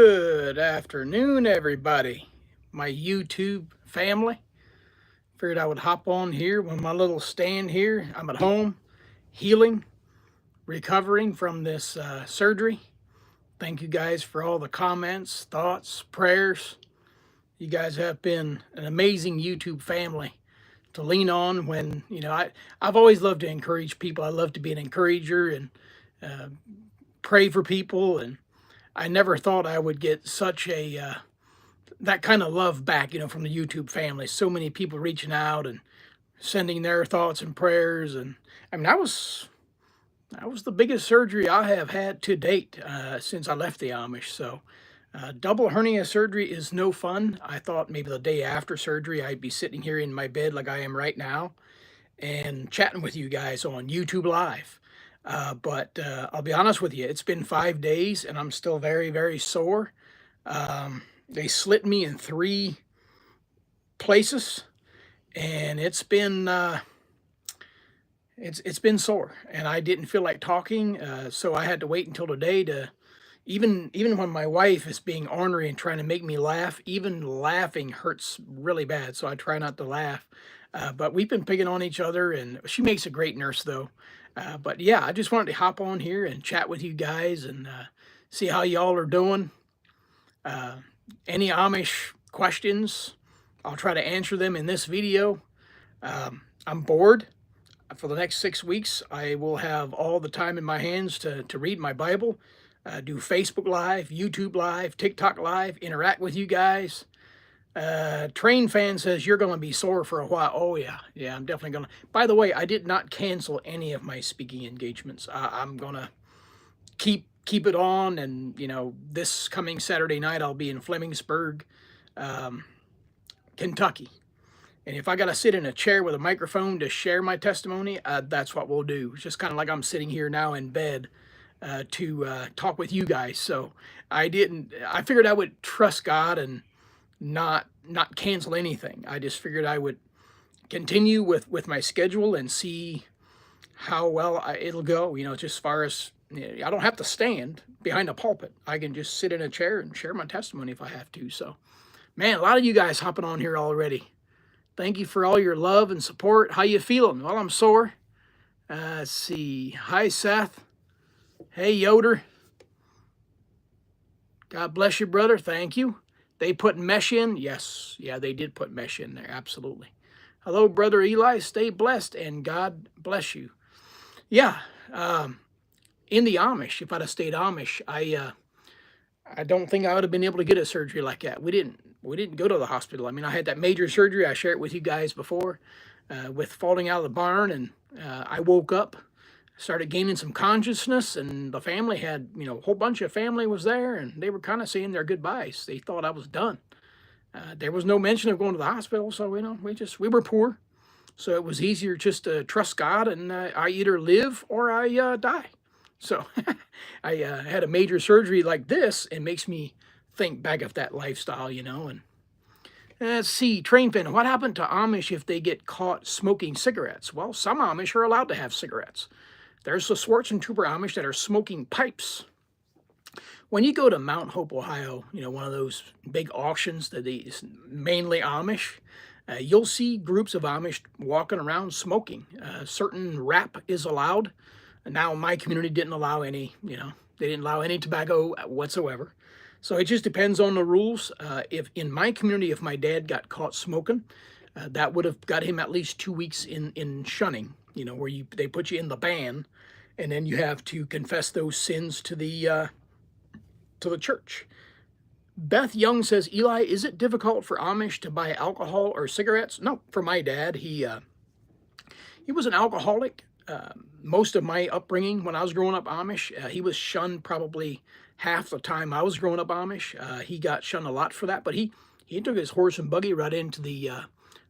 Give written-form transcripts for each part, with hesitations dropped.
Good afternoon, everybody. My YouTube family. Figured I would hop on here with my little stand here. I'm at home, healing, recovering from this surgery. Thank you guys for all the comments, thoughts, prayers. You guys have been an amazing YouTube family to lean on when, I've always loved to encourage people. I love to be an encourager and uh, pray for people. And I never thought I would get such that kind of love back, from the YouTube family. So many people reaching out and sending their thoughts and prayers. And I mean, that was the biggest surgery I have had to date since I left the Amish. So double hernia surgery is no fun. I thought maybe the day after surgery I'd be sitting here in my bed like I am right now and chatting with you guys on YouTube Live. But I'll be honest with you, it's been 5 days and I'm still very, very sore. They slit me in 3 places, and it's been sore, and I didn't feel like talking, so I had to wait until today to even when my wife is being ornery and trying to make me laugh, even laughing hurts really bad, so I try not to laugh. But we've been picking on each other, and she makes a great nurse, though. But yeah, I just wanted to hop on here and chat with you guys and see how y'all are doing. Any Amish questions, I'll try to answer them in this video. I'm bored. For the next 6 weeks, I will have all the time in my hands to read my Bible, do Facebook Live, YouTube Live, TikTok Live, interact with you guys. Train fan says you're going to be sore for a while. Oh, yeah. Yeah, I'm definitely going to. By the way, I did not cancel any of my speaking engagements. I'm going to keep it on, and this coming Saturday night I'll be in Flemingsburg, Kentucky, and if I gotta sit in a chair with a microphone to share my testimony, that's what we'll do. It's just kind of like I'm sitting here now in bed to talk with you guys. So I figured I would trust God and not cancel anything. I just figured I would continue with my schedule and see how well it'll go, just as far as I don't have to stand behind a pulpit. I can just sit in a chair and share my testimony if I have to. So, man, a lot of you guys hopping on here already. Thank you for all your love and support. How you feeling? Well, I'm sore. Let's see. Hi, Seth. Hey, Yoder. God bless you, brother. Thank you. They put mesh in? Yes. Yeah, they did put mesh in there. Absolutely. Hello, Brother Eli. Stay blessed, and God bless you. Yeah. In the Amish, if I'd have stayed Amish, I don't think I would have been able to get a surgery like that. We didn't go to the hospital. I mean, I had that major surgery. I shared it with you guys before, with falling out of the barn, and I woke up, started gaining some consciousness, and the family had, a whole bunch of family was there, and they were kind of saying their goodbyes. They thought I was done. There was no mention of going to the hospital, so we were poor, so it was easier just to trust God, and I either live or I die. So I had a major surgery like this. It makes me think back of that lifestyle, and let's see, Train Fan, what happened to Amish if they get caught smoking cigarettes? Well, some Amish are allowed to have cigarettes. There's the Swartz and Trooper Amish that are smoking pipes. When you go to Mount Hope, Ohio, one of those big auctions that is mainly Amish, you'll see groups of Amish walking around smoking. Certain wrap is allowed. Now, my community didn't allow any, they didn't allow any tobacco whatsoever. So it just depends on the rules. If in my community, if my dad got caught smoking, that would have got him at least 2 weeks in shunning, where they put you in the ban, and then you have to confess those sins to the church. Beth Young says, Eli, is it difficult for Amish to buy alcohol or cigarettes? No, for my dad, he was an alcoholic. Most of my upbringing when I was growing up Amish, he was shunned probably half the time I was growing up Amish. He got shunned a lot for that, but he took his horse and buggy right into the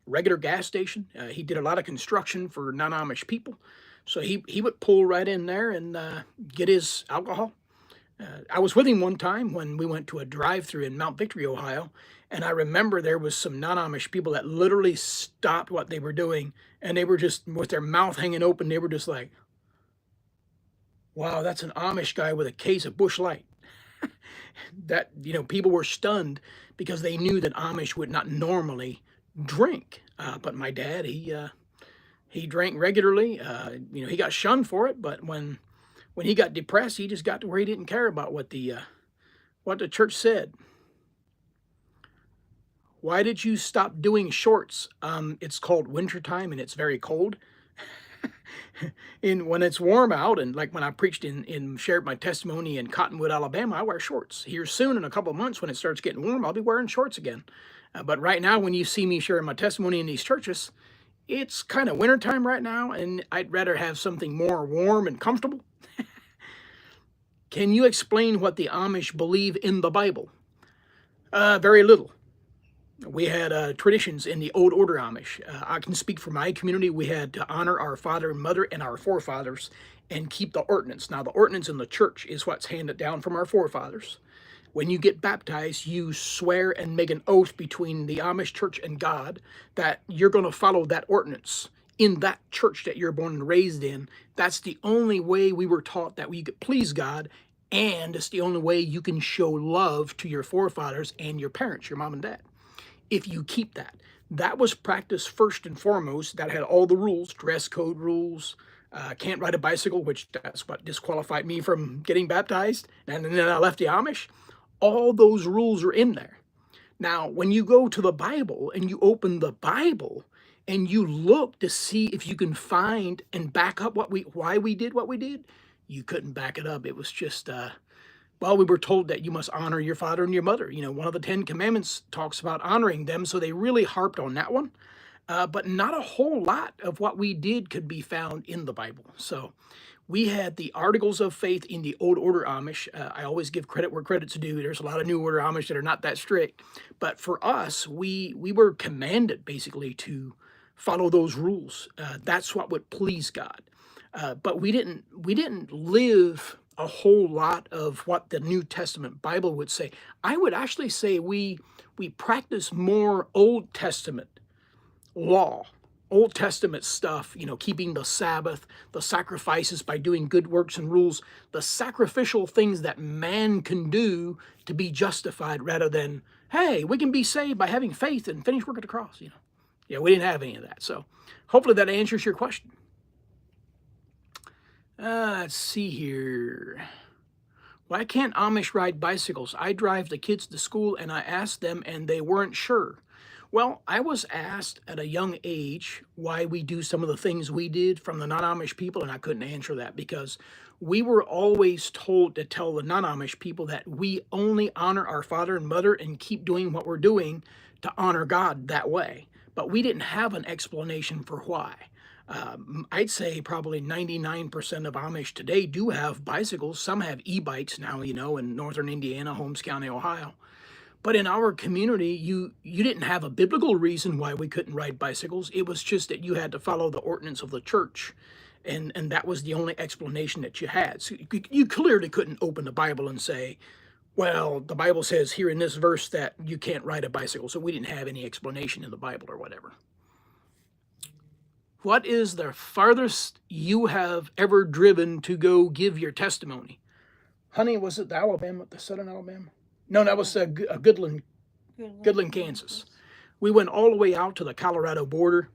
regular gas station. He did a lot of construction for non-Amish people, so he would pull right in there and get his alcohol. I was with him one time when we went to a drive-through in Mount Victory, Ohio, and I remember there was some non-Amish people that literally stopped what they were doing, and they were just, with their mouth hanging open, they were just like, wow, that's an Amish guy with a case of Busch Light. that, people were stunned because they knew that Amish would not normally drink. But my dad, he drank regularly. He got shunned for it, but when he got depressed, he just got to where he didn't care about what the church said. Why did you stop doing shorts? It's called wintertime and it's very cold. And when it's warm out, and like when I preached shared my testimony in Cottonwood, Alabama, I wear shorts. Here soon, in a couple of months, when it starts getting warm, I'll be wearing shorts again. But right now, when you see me sharing my testimony in these churches, it's kind of wintertime right now, and I'd rather have something more warm and comfortable. Can you explain what the Amish believe in the Bible? Very little. We had traditions in the Old Order Amish. I can speak for my community. We had to honor our father and mother and our forefathers and keep the ordinance. Now, the ordinance in the church is what's handed down from our forefathers. When you get baptized, you swear and make an oath between the Amish church and God that you're going to follow that ordinance in that church that you're born and raised in. That's the only way we were taught that we could please God, and it's the only way you can show love to your forefathers and your parents, your mom and dad, if you keep that. That was practiced first and foremost. That had all the rules, dress code rules, can't ride a bicycle, which that's what disqualified me from getting baptized. And then I left the Amish. All those rules are in there. Now, when you go to the Bible and you open the Bible and you look to see if you can find and back up why we did what we did, you couldn't back it up. It was just, well, we were told that you must honor your father and your mother. One of the 10 Commandments talks about honoring them, so they really harped on that one. But not a whole lot of what we did could be found in the Bible. So we had the Articles of Faith in the Old Order Amish. I always give credit where credit's due. There's a lot of New Order Amish that are not that strict. But for us, we were commanded basically to follow those rules. That's what would please God. But we didn't live a whole lot of what the New Testament Bible would say. I would actually say we practice more Old Testament law, Old Testament stuff, keeping the Sabbath, the sacrifices by doing good works and rules, the sacrificial things that man can do to be justified, rather than, hey, we can be saved by having faith and finished work at the cross. Yeah, we didn't have any of that. So hopefully that answers your question. Let's see here. Why can't Amish ride bicycles? I drive the kids to school and I asked them and they weren't sure. Well, I was asked at a young age why we do some of the things we did from the non-Amish people, and I couldn't answer that because we were always told to tell the non-Amish people that we only honor our father and mother and keep doing what we're doing to honor God that way. But we didn't have an explanation for why. I'd say probably 99% of Amish today do have bicycles. Some have e-bikes now, in northern Indiana, Holmes County, Ohio. But in our community, you didn't have a biblical reason why we couldn't ride bicycles. It was just that you had to follow the ordinance of the church. And that was the only explanation that you had. So you clearly couldn't open the Bible and say, well, the Bible says here in this verse that you can't ride a bicycle. So we didn't have any explanation in the Bible or whatever. What is the farthest you have ever driven to go give your testimony? Honey, was it the southern Alabama? No, that was Goodland, Kansas. We went all the way out to the Colorado border,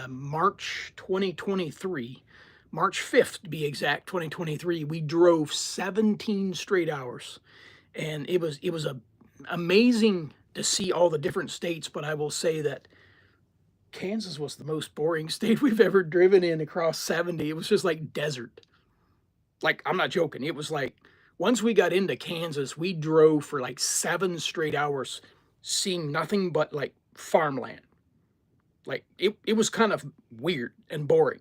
March 2023, March 5th to be exact, 2023. We drove 17 straight hours, and it was amazing to see all the different states. But I will say that Kansas was the most boring state we've ever driven in across 70. It was just like desert. Like, I'm not joking. It was like, once we got into Kansas, we drove for like 7 straight hours, seeing nothing but like farmland. Like, it was kind of weird and boring.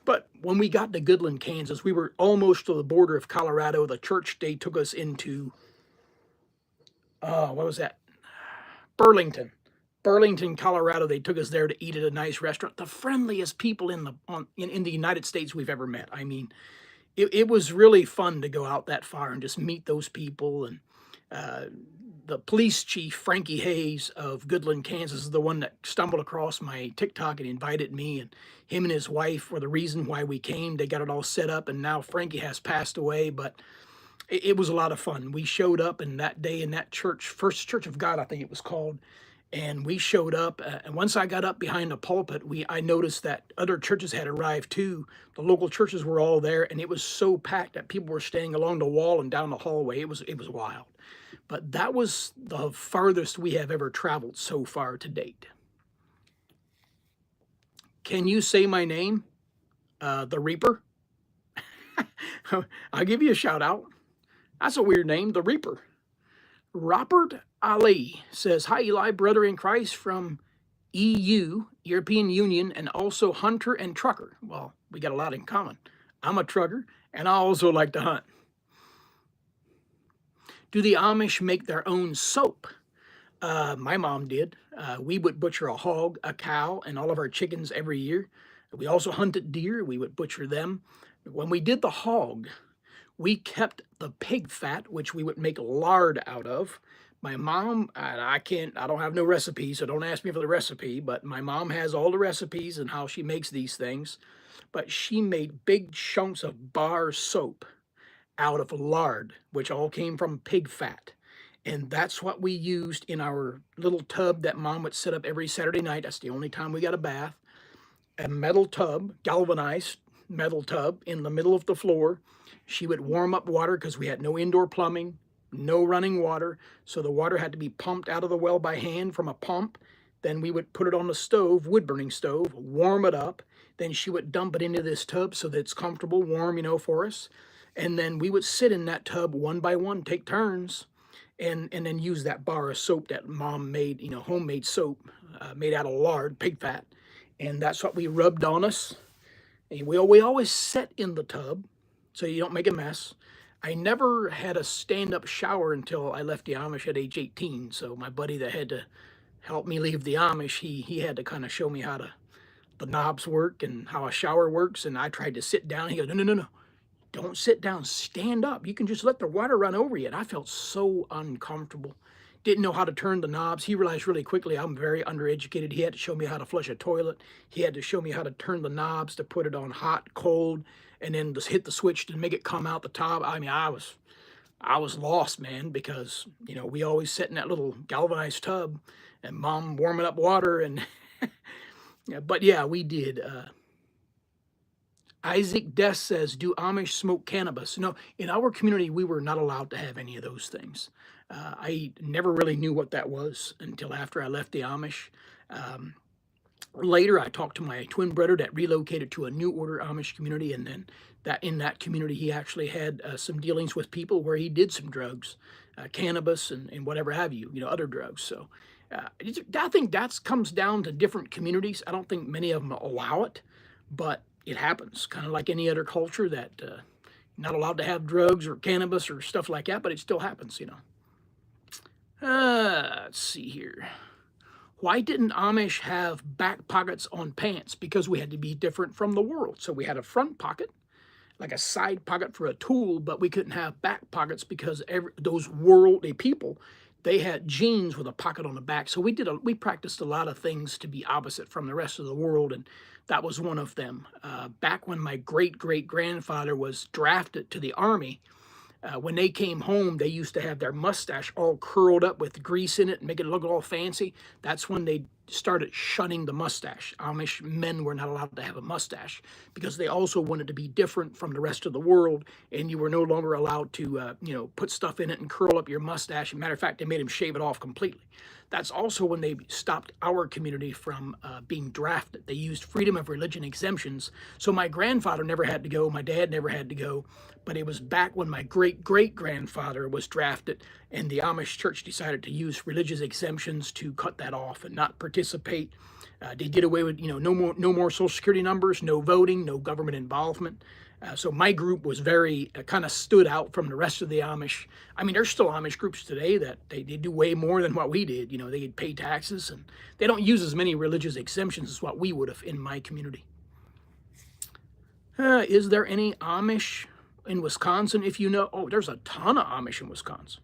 But when we got to Goodland, Kansas, we were almost to the border of Colorado. The church, they took us into, what was that? Burlington, Colorado. They took us there to eat at a nice restaurant. The friendliest people in the United States we've ever met. I mean, it was really fun to go out that far and just meet those people. And the police chief, Frankie Hayes of Goodland, Kansas, is the one that stumbled across my TikTok and invited me. And him and his wife were the reason why we came. They got it all set up, and now Frankie has passed away. But it was a lot of fun. We showed up in that day in that church, First Church of God, I think it was called. And we showed up, and once I got up behind the pulpit, I noticed that other churches had arrived too. The local churches were all there, and it was so packed that people were staying along the wall and down the hallway. It was wild. But that was the farthest we have ever traveled so far to date. Can you say my name? The Reaper? I'll give you a shout out. That's a weird name, the Reaper. Robert Ali says, hi, Eli, brother in Christ from EU, European Union, and also hunter and trucker. Well, we got a lot in common. I'm a trucker, and I also like to hunt. Do the Amish make their own soap? My mom did. We would butcher a hog, a cow, and all of our chickens every year. We also hunted deer. We would butcher them. When we did the hog, we kept the pig fat, which we would make lard out of. My mom, I don't have no recipe, so don't ask me for the recipe, but my mom has all the recipes and how she makes these things. But she made big chunks of bar soap out of lard, which all came from pig fat. And that's what we used in our little tub that Mom would set up every Saturday night. That's the only time we got a bath. A metal tub, galvanized metal tub in the middle of the floor. She would warm up water because we had no indoor plumbing, no running water. So the water had to be pumped out of the well by hand from a pump. Then we would put it on the stove, wood-burning stove, warm it up. Then she would dump it into this tub so that it's comfortable, warm, for us. And then we would sit in that tub one by one, take turns, and then use that bar of soap that Mom made, homemade soap made out of lard, pig fat. And that's what we rubbed on us. And we always sat in the tub so you don't make a mess. I never had a stand-up shower until I left the Amish at age 18. So my buddy that had to help me leave the Amish, he had to kind of show me how the knobs work and how a shower works. And I tried to sit down. He goes, no. Don't sit down, stand up. You can just let the water run over you. And I felt so uncomfortable. Didn't know how to turn the knobs. He realized really quickly I'm very undereducated. He had to show me how to flush a toilet. He had to show me how to turn the knobs to put it on hot, cold, and then just hit the switch to make it come out the top. I mean, I was lost, man, because, we always sit in that little galvanized tub and Mom warming up water. And but yeah, we did. Isaac Des says, do Amish smoke cannabis? No, in our community, we were not allowed to have any of those things. I never really knew what that was until after I left the Amish. Later, I talked to my twin brother that relocated to a New Order Amish community, and then in that community, he actually had some dealings with people where he did some drugs, cannabis and whatever have you, other drugs. So I think that comes down to different communities. I don't think many of them allow it, but it happens, kind of like any other culture that not allowed to have drugs or cannabis or stuff like that, but it still happens, Let's see here. Why didn't Amish have back pockets on pants? Because we had to be different from the world. So we had a front pocket, like a side pocket for a tool, but we couldn't have back pockets because those worldly people, they had jeans with a pocket on the back. So we practiced a lot of things to be opposite from the rest of the world, and that was one of them. Back when my great-great-grandfather was drafted to the Army, when they came home, they used to have their mustache all curled up with grease in it and make it look all fancy. That's when they started shunning the mustache. Amish men were not allowed to have a mustache because they also wanted to be different from the rest of the world, and you were no longer allowed to, put stuff in it and curl up your mustache. As a matter of fact, they made him shave it off completely. That's also when they stopped our community from being drafted. They used freedom of religion exemptions. So my grandfather never had to go. My dad never had to go. But it was back when my great-great-grandfather was drafted, and the Amish church decided to use religious exemptions to cut that off and not participate. They did away with, no more Social Security numbers, no voting, no government involvement. So my group was very, kind of stood out from the rest of the Amish. I mean, there's still Amish groups today that they do way more than what we did. They pay taxes, and they don't use as many religious exemptions as what we would have in my community. Is there any Amish in Wisconsin? If you know, there's a ton of Amish in Wisconsin.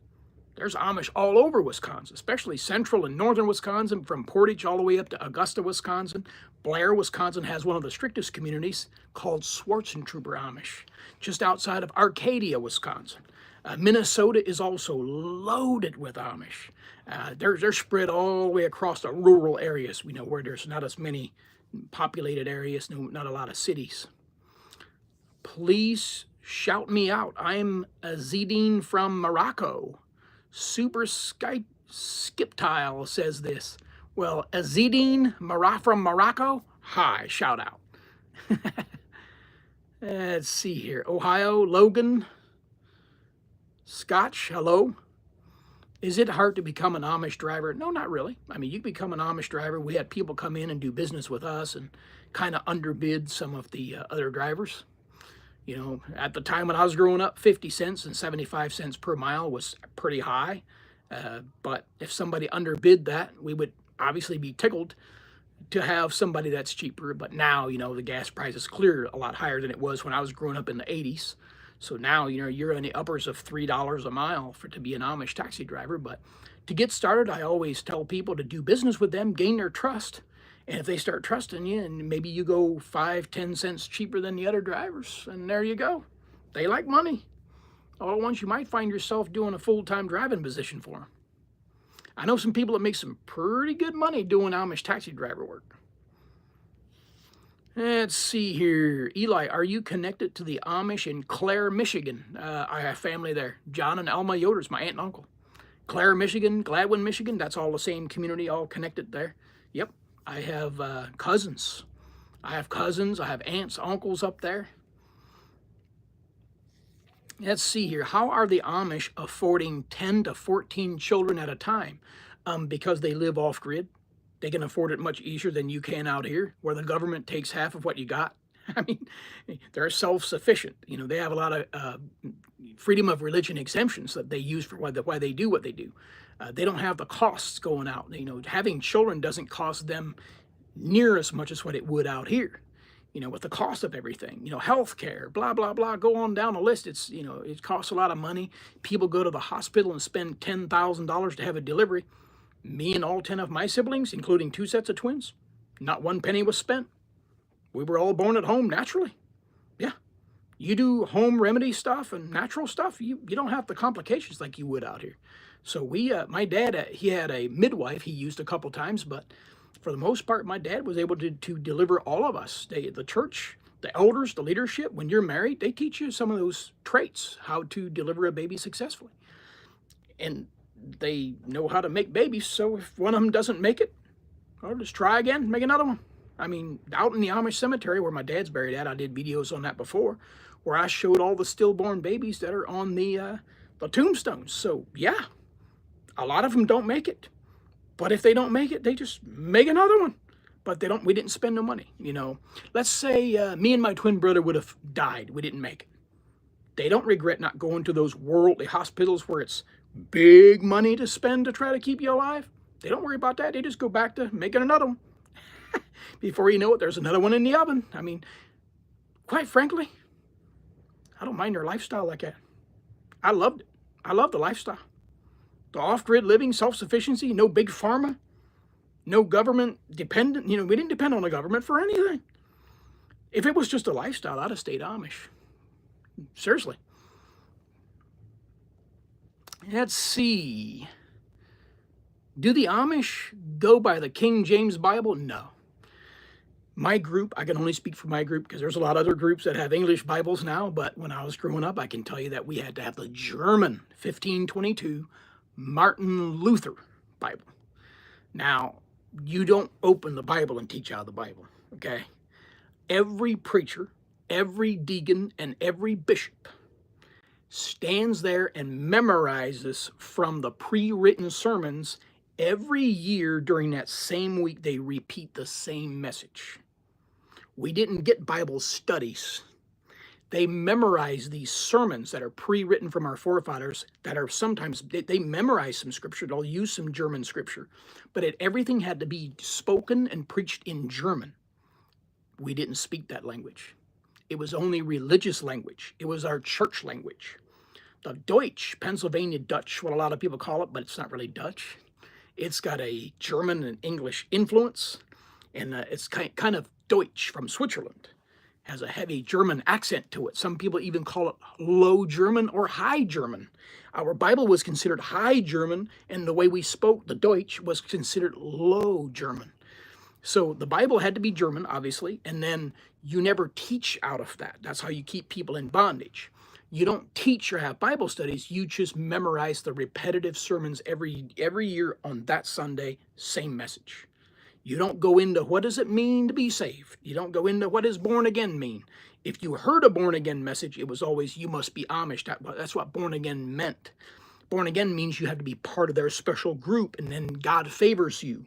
There's Amish all over Wisconsin, especially central and northern Wisconsin, from Portage all the way up to Augusta, Wisconsin. Blair, Wisconsin has one of the strictest communities called Swartzentruber Amish, just outside of Arcadia, Wisconsin. Minnesota is also loaded with Amish. They're spread all the way across the rural areas, where there's not as many populated areas, not a lot of cities. Please shout me out. I'm Azidine from Morocco. Super Skype Skiptile says this. Well, Azidine from Morocco, hi, shout out. Let's see here. Ohio, Logan, Scotch, hello. Is it hard to become an Amish driver? No, not really. I mean, you can become an Amish driver. We had people come in and do business with us and kind of underbid some of the other drivers. At the time when I was growing up, 50 cents and 75 cents per mile was pretty high. But if somebody underbid that, we would obviously be tickled to have somebody that's cheaper. But now, the gas price is clear a lot higher than it was when I was growing up in the 80s. So now, you're in the uppers of $3 a mile to be an Amish taxi driver. But to get started, I always tell people to do business with them, gain their trust. And if they start trusting you, and maybe you go 5-10 cents cheaper than the other drivers, and there you go. They like money. All at once, you might find yourself doing a full-time driving position for them. I know some people that make some pretty good money doing Amish taxi driver work. Let's see here. Eli, are you connected to the Amish in Clare, Michigan? I have family there. John and Alma Yoder's my aunt and uncle. Clare, Michigan, Gladwin, Michigan, that's all the same community, all connected there. Yep. I have cousins. I have aunts, uncles up there. Let's see here. How are the Amish affording 10 to 14 children at a time? Because they live off-grid. They can afford it much easier than you can out here, where the government takes half of what you got. I mean, they're self-sufficient. They have a lot of freedom of religion exemptions that they use for why they do what they do. They don't have the costs going out. Having children doesn't cost them near as much as what it would out here. With the cost of everything, health care, blah, blah, blah, go on down the list. It's, it costs a lot of money. People go to the hospital and spend $10,000 to have a delivery. Me and all 10 of my siblings, including 2 sets of twins, not one penny was spent. We were all born at home naturally. Yeah. You do home remedy stuff and natural stuff, you don't have the complications like you would out here. So my dad, he had a midwife he used a couple times, but for the most part, my dad was able to deliver all of us. The church, the elders, the leadership, when you're married, they teach you some of those traits, how to deliver a baby successfully. And they know how to make babies, so if one of them doesn't make it, I'll just try again, make another one. I mean, out in the Amish cemetery where my dad's buried at, I did videos on that before, where I showed all the stillborn babies that are on the tombstones. So yeah, a lot of them don't make it. But if they don't make it, they just make another one. But we didn't spend no money, Let's say me and my twin brother would have died. We didn't make it. They don't regret not going to those worldly hospitals where it's big money to spend to try to keep you alive. They don't worry about that. They just go back to making another one. Before you know it, there's another one in the oven. I mean, quite frankly, I don't mind their lifestyle like that. I loved it. I love the lifestyle. The off-grid living, self-sufficiency, no big pharma, no government dependent. We didn't depend on the government for anything. If it was just a lifestyle, I'd have stayed Amish. Seriously. Let's see. Do the Amish go by the King James Bible? No. My group, I can only speak for my group because there's a lot of other groups that have English Bibles now, but when I was growing up, I can tell you that we had to have the German 1522 Martin Luther Bible. Now, you don't open the Bible and teach out of the Bible, okay? Every preacher, every deacon, and every bishop stands there and memorizes from the pre-written sermons. Every year during that same week, they repeat the same message. We didn't get Bible studies. They memorize these sermons that are pre-written from our forefathers that are sometimes, they memorize some scripture. They'll use some German scripture. But everything had to be spoken and preached in German. We didn't speak that language. It was only religious language. It was our church language. The Deutsch, Pennsylvania Dutch, what a lot of people call it, but it's not really Dutch. It's got a German and English influence, and it's kind of Deutsch from Switzerland. has a heavy German accent to it. Some people even call it Low German or High German. Our Bible was considered High German, and the way we spoke, the Deutsch, was considered Low German. So the Bible had to be German, obviously, and then you never teach out of that. That's how you keep people in bondage. You don't teach or have Bible studies. You just memorize the repetitive sermons every year on that Sunday, same message. You don't go into what does it mean to be saved. You don't go into what does born again mean. If you heard a born again message, it was always you must be Amish. That's what born again meant. Born again means you have to be part of their special group, and then God favors you.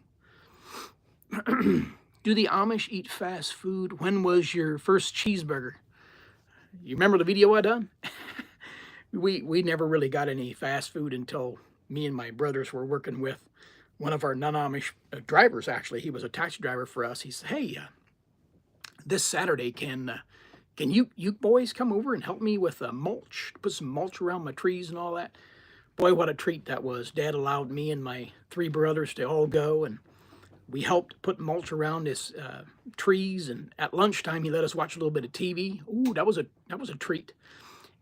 Do the Amish eat fast food? When was your first cheeseburger? You remember the video I done? we never really got any fast food until me and my brothers were working with one of our non-Amish drivers. Actually, he was a taxi driver for us. He said, "Hey, this Saturday, can you boys come over and help me with mulch? Put some mulch around my trees and all that." Boy, what a treat that was. Dad allowed me and my 3 brothers to all go, and we helped put mulch around his trees, and at lunchtime he let us watch a little bit of TV. Ooh, that was a treat.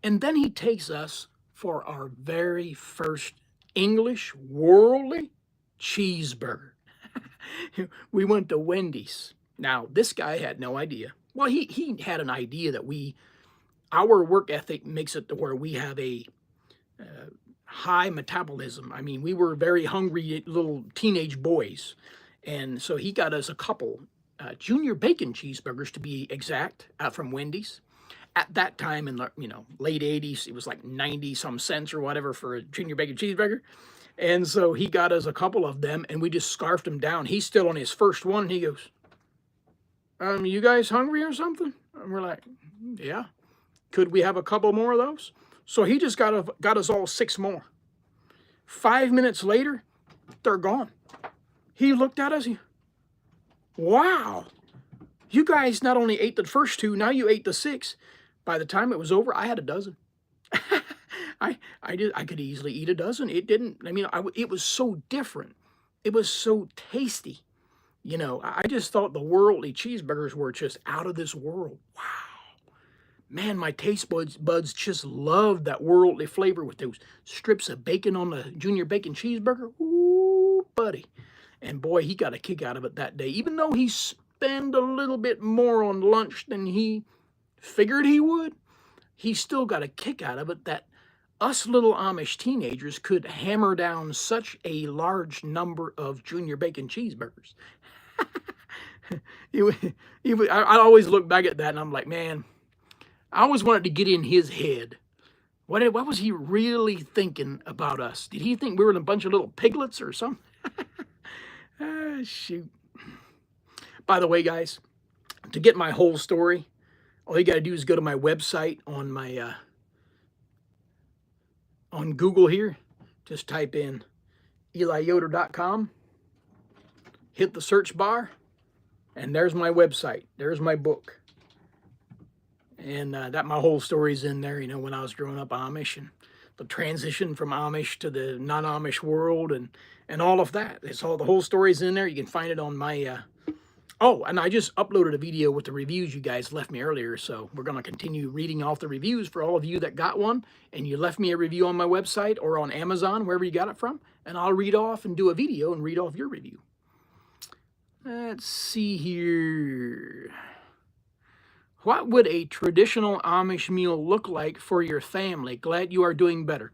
And then he takes us for our very first English worldly cheeseburger. We went to Wendy's. Now, this guy had no idea. Well, he had an idea that our work ethic makes it to where we have a high metabolism. I mean, we were very hungry little teenage boys. And so he got us a couple junior bacon cheeseburgers, to be exact, from Wendy's. At that time in the late 80s, it was like 90 some cents or whatever for a junior bacon cheeseburger. And so he got us a couple of them, and we just scarfed them down. He's still on his first one, and he goes, "You guys hungry or something?" And we're like, "Yeah. Could we have a couple more of those?" So he just got us all 6 more. 5 minutes later, they're gone. He looked at us. Wow, you guys not only ate the first 2, now you ate the 6. By the time it was over, I had a dozen. I could easily eat a dozen. It didn't. I mean, it was so different. It was so tasty. I just thought the worldly cheeseburgers were just out of this world. Wow, man, my taste buds just loved that worldly flavor with those strips of bacon on the junior bacon cheeseburger. Ooh, buddy. And boy, he got a kick out of it that day. Even though he spent a little bit more on lunch than he figured he would, he still got a kick out of it that us little Amish teenagers could hammer down such a large number of junior bacon cheeseburgers. I always look back at that and I'm like, man, I always wanted to get in his head. What was he really thinking about us? Did he think we were a bunch of little piglets or something? Shoot. By the way, guys, to get my whole story, all you got to do is go to my website on my on Google here. Just type in EliYoder.com, hit the search bar, and there's my website. There's my book. And that my whole story's in there, when I was growing up Amish and the transition from Amish to the non-Amish world and all of that. It's all, the whole story's in there. You can find it on my, oh, and I just uploaded a video with the reviews you guys left me earlier, so we're going to continue reading off the reviews for all of you that got one, and you left me a review on my website or on Amazon, wherever you got it from, and I'll read off and do a video and read off your review. Let's see here. What would a traditional Amish meal look like for your family? Glad you are doing better.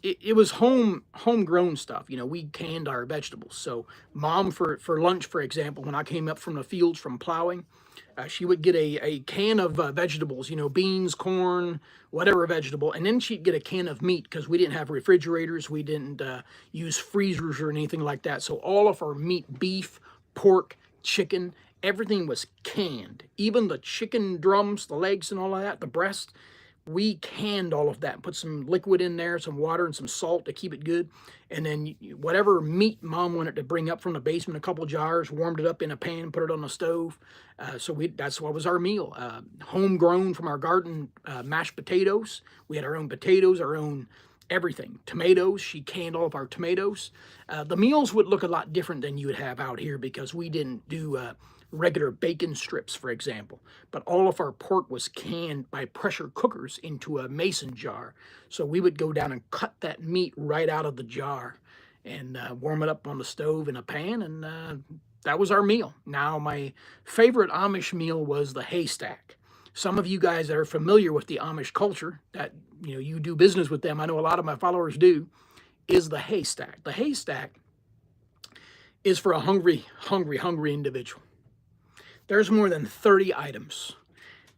It was homegrown stuff. We canned our vegetables. So Mom, for lunch, for example, when I came up from the fields from plowing, she would get a can of vegetables, beans, corn, whatever vegetable. And then she'd get a can of meat because we didn't have refrigerators. We didn't use freezers or anything like that. So all of our meat, beef, pork, chicken, everything was canned. Even the chicken drums, the legs and all of that, the breast, we canned all of that. Put some liquid in there, some water and some salt to keep it good. And then whatever meat Mom wanted to bring up from the basement, a couple jars, warmed it up in a pan, put it on the stove. So that's what was our meal. Homegrown from our garden, mashed potatoes. We had our own potatoes, our own everything. Tomatoes, she canned all of our tomatoes. The meals would look a lot different than you would have out here because we didn't do regular bacon strips, for example. But all of our pork was canned by pressure cookers into a mason jar. So we would go down and cut that meat right out of the jar and warm it up on the stove in a pan, and that was our meal. Now, my favorite Amish meal was the haystack. Some of you guys that are familiar with the Amish culture, that you do business with them, I know a lot of my followers do, is the haystack. The haystack is for a hungry individual. There's more than 30 items.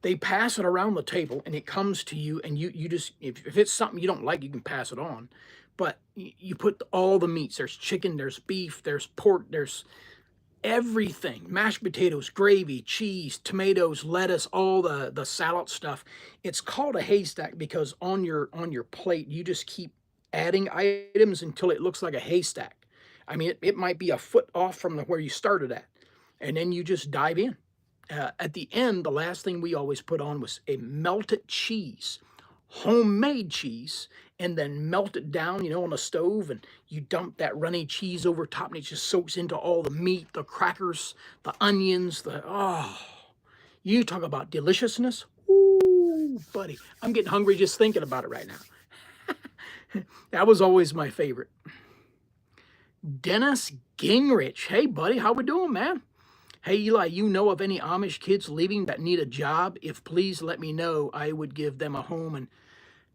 They pass it around the table and it comes to you, and you just, if it's something you don't like, you can pass it on. But you put all the meats. There's chicken, there's beef, there's pork, there's everything. Mashed potatoes, gravy, cheese, tomatoes, lettuce, all the salad stuff. It's called a haystack because on your plate, you just keep adding items until it looks like a haystack. I mean, it might be a foot off from where you started at, and then you just dive in. At the end, the last thing we always put on was a melted cheese, homemade cheese, and then melt it down, on the stove, and you dump that runny cheese over top, and it just soaks into all the meat, the crackers, the onions, you talk about deliciousness. Ooh, buddy, I'm getting hungry just thinking about it right now. That was always my favorite. Dennis Gingrich. Hey, buddy, how we doing, man? Hey, Eli, you know of any Amish kids leaving that need a job? If please let me know, I would give them a home. And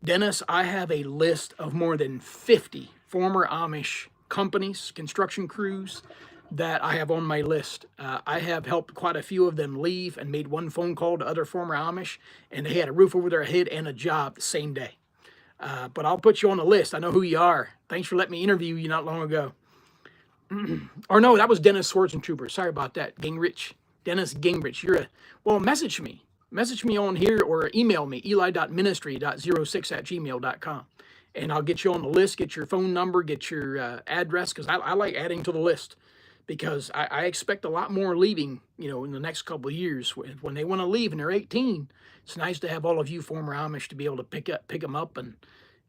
Dennis, I have a list of more than 50 former Amish companies, construction crews, that I have on my list. I have helped quite a few of them leave and made one phone call to other former Amish, and they had a roof over their head and a job the same day. But I'll put you on the list. I know who you are. Thanks for letting me interview you not long ago. Or no, that was Dennis Schwarzentrooper. Sorry about that, Gingrich. Dennis Gingrich. Message me. Message me on here or email me, eli.ministry.06@gmail.com. And I'll get you on the list, get your phone number, get your address, because I like adding to the list. Because I expect a lot more leaving, in the next couple of years. When they want to leave and they're 18, it's nice to have all of you former Amish to be able to pick them up and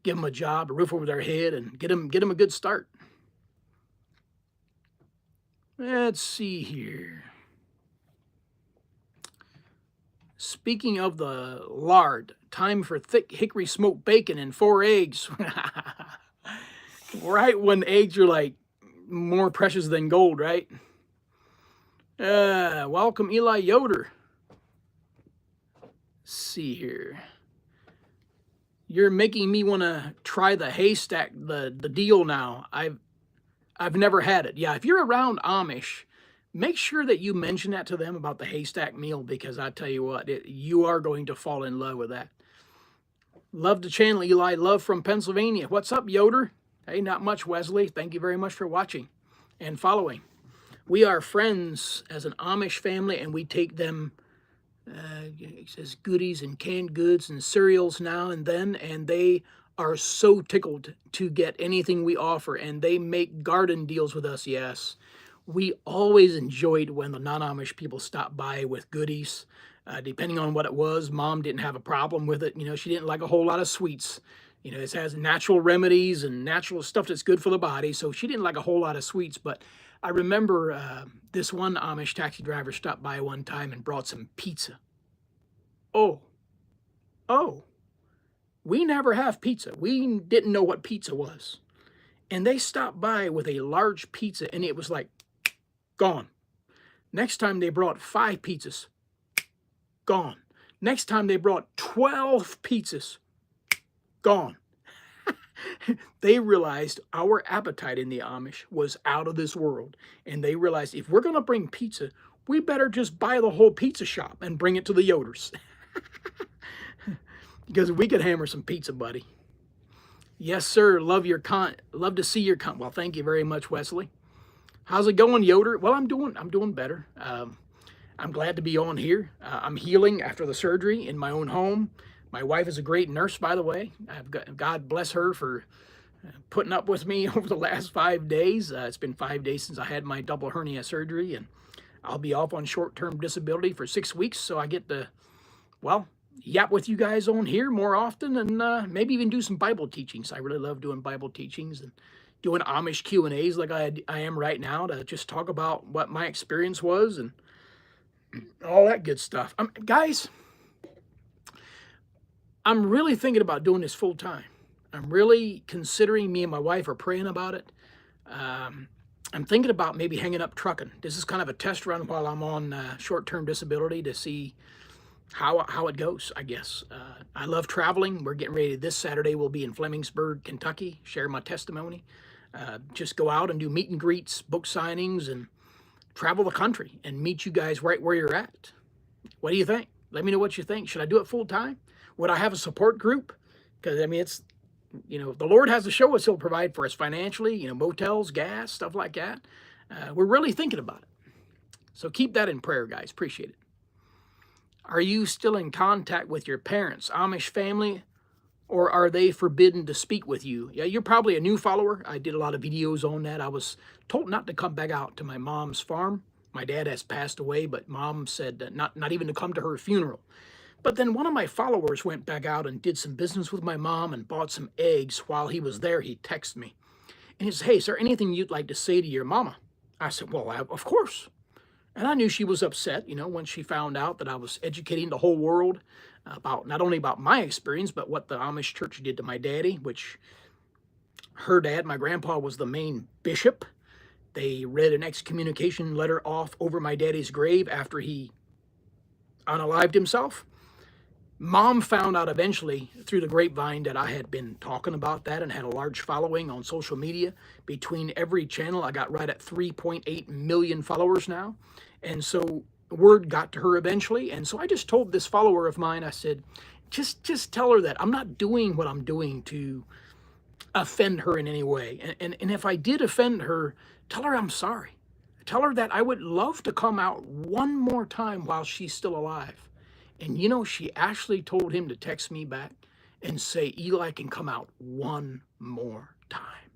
give them a job, a roof over their head, and get them a good start. Let's see here. Speaking of the lard, time for thick hickory smoked bacon and 4 eggs. Right when eggs are like more precious than gold, right? Welcome, Eli Yoder. Let's see here. You're making me want to try the haystack, the deal now. I've never had it. Yeah, if you're around Amish, make sure that you mention that to them about the haystack meal, because I tell you what, you are going to fall in love with that. Love the channel, Eli. Love from Pennsylvania. What's up, Yoder? Hey, not much, Wesley. Thank you very much for watching and following. We are friends as an Amish family, and we take them as goodies and canned goods and cereals now and then, and they are so tickled to get anything we offer, and they make garden deals with us. Yes, we always enjoyed when the non-Amish people stopped by with goodies, depending on what it was. Mom didn't have a problem with it. She didn't like a whole lot of sweets. It has natural remedies and natural stuff that's good for the body, so she didn't like a whole lot of sweets. But I remember this one Amish taxi driver stopped by one time and brought some pizza. Oh, we never have pizza. We didn't know what pizza was. And they stopped by with a large pizza, and it was like, gone. Next time they brought 5 pizzas, gone. Next time they brought 12 pizzas, gone. They realized our appetite in the Amish was out of this world. And they realized, if we're going to bring pizza, we better just buy the whole pizza shop and bring it to the Yoders. Because we could hammer some pizza, buddy. Yes, sir. Love to see your Well, thank you very much, Wesley. How's it going, Yoder? Well, I'm doing better. I'm glad to be on here. I'm healing after the surgery in my own home. My wife is a great nurse, by the way. God bless her for putting up with me over the last 5 days. It's been 5 days since I had my double hernia surgery, and I'll be off on short-term disability for 6 weeks, so I get to, yap with you guys on here more often, and maybe even do some Bible teachings. I really love doing Bible teachings and doing Amish Q&As like I am right now, to just talk about what my experience was and all that good stuff. Guys, I'm really thinking about doing this full time. I'm really considering, me and my wife are praying about it. Um, I'm thinking about maybe hanging up trucking. This is kind of a test run while I'm on short-term disability to see how it goes, I guess. I love traveling. We're getting ready. This Saturday we'll be in Flemingsburg, Kentucky, share my testimony. Just go out and do meet and greets, book signings, and travel the country and meet you guys right where you're at. What do you think? Let me know what you think. Should I do it full time? Would I have a support group? Because, I mean, it's, the Lord has to show us He'll provide for us financially, motels, gas, stuff like that. We're really thinking about it. So keep that in prayer, guys. Appreciate it. Are you still in contact with your parents, Amish family, or are they forbidden to speak with you? Yeah, you're probably a new follower. I did a lot of videos on that. I was told not to come back out to my mom's farm. My dad has passed away, but mom said not even to come to her funeral. But then one of my followers went back out and did some business with my mom and bought some eggs. While he was there, he texted me. And he said, "Hey, is there anything you'd like to say to your mama?" I said, "Well, of course." And I knew she was upset, when she found out that I was educating the whole world about not only about my experience, but what the Amish church did to my daddy, which her dad, my grandpa, was the main bishop. They read an excommunication letter off over my daddy's grave after he unalived himself. Mom found out eventually through the grapevine that I had been talking about that and had a large following on social media. Between every channel, I got right at 3.8 million followers now. And so word got to her eventually. And so I just told this follower of mine, I said, just tell her that I'm not doing what I'm doing to offend her in any way. And if I did offend her, tell her I'm sorry. Tell her that I would love to come out one more time while she's still alive. And she actually told him to text me back and say, "Eli can come out one more time."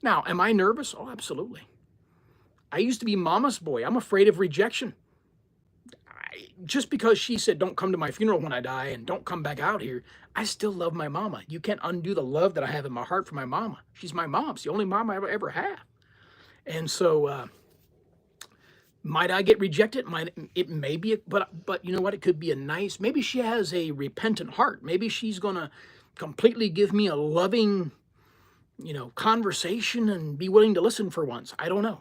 Now, am I nervous? Oh, absolutely. I used to be mama's boy. I'm afraid of rejection. Just because she said, "Don't come to my funeral when I die and don't come back out here," I still love my mama. You can't undo the love that I have in my heart for my mama. She's my mom. It's the only mom I ever have. And so, might I get rejected? It may be, but you know what? It could be maybe she has a repentant heart. Maybe she's going to completely give me a loving, conversation and be willing to listen for once. I don't know.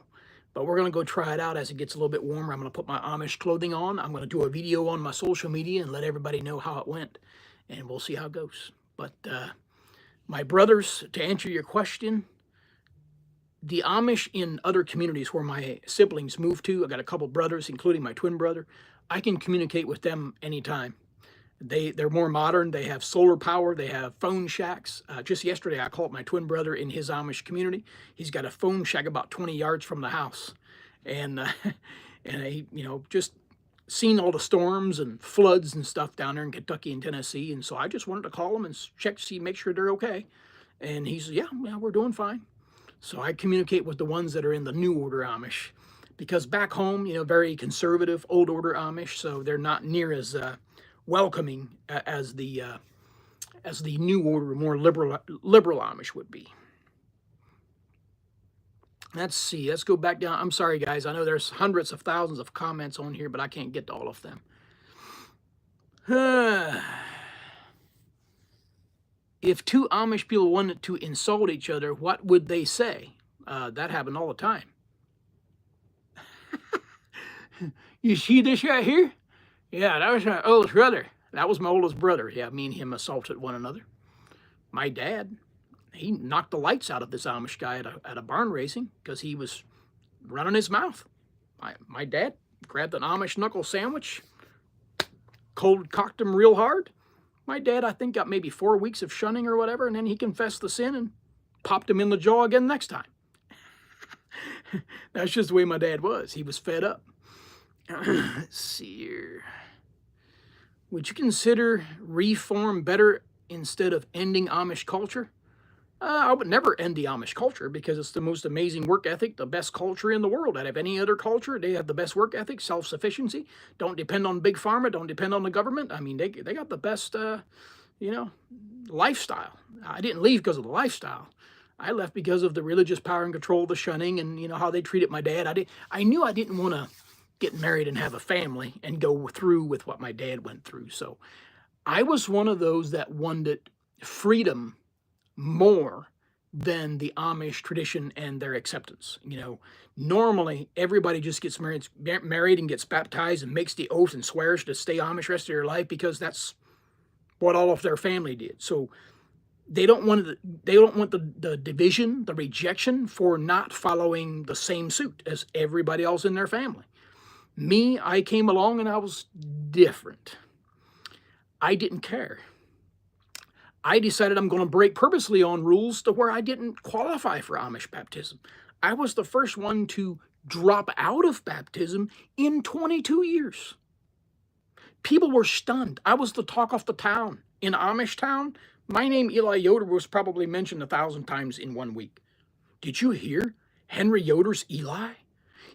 But we're going to go try it out as it gets a little bit warmer. I'm going to put my Amish clothing on. I'm going to do a video on my social media and let everybody know how it went. And we'll see how it goes. But my brothers, to answer your question, the Amish in other communities where my siblings moved to, I got a couple brothers, including my twin brother, I can communicate with them anytime. They're more modern. They have solar power. They have phone shacks. Just yesterday, I called my twin brother in his Amish community. He's got a phone shack about 20 yards from the house. And, he, just seen all the storms and floods and stuff down there in Kentucky and Tennessee. And so I just wanted to call him and check, make sure they're okay. And he said, yeah, we're doing fine. So I communicate with the ones that are in the New Order Amish, because back home, very conservative, Old Order Amish, so they're not near as welcoming as the New Order, more liberal Amish would be. Let's see. Let's go back down. I'm sorry, guys. I know there's hundreds of thousands of comments on here, but I can't get to all of them. If two Amish people wanted to insult each other, what would they say? That happened all the time. You see this right here? Yeah, that was my oldest brother. That was my oldest brother. Yeah, me and him assaulted one another. My dad, he knocked the lights out of this Amish guy at a barn raising because he was running his mouth. My dad grabbed an Amish knuckle sandwich, cold cocked him real hard. My dad, I think, got maybe 4 weeks of shunning or whatever, and then he confessed the sin and popped him in the jaw again next time. That's just the way my dad was. He was fed up. Let's see here. Would you consider reform better instead of ending Amish culture? I would never end the Amish culture because it's the most amazing work ethic, the best culture in the world. Out of any other culture, they have the best work ethic, self-sufficiency, don't depend on Big Pharma, don't depend on the government. I mean, they got the best, lifestyle. I didn't leave because of the lifestyle. I left because of the religious power and control, the shunning, and how they treated my dad. I knew I didn't want to get married and have a family and go through with what my dad went through. So I was one of those that wanted freedom more than the Amish tradition and their acceptance. Normally everybody just gets married and gets baptized and makes the oath and swears to stay Amish the rest of their life because that's what all of their family did. So they don't want the division, the rejection for not following the same suit as everybody else in their family. Me, I came along and I was different. I didn't care. I decided I'm going to break purposely on rules to where I didn't qualify for Amish baptism. I was the first one to drop out of baptism in 22 years. People were stunned. I was the talk of the town. In Amish town, my name, Eli Yoder, was probably mentioned 1,000 times in 1 week. Did you hear Henry Yoder's Eli?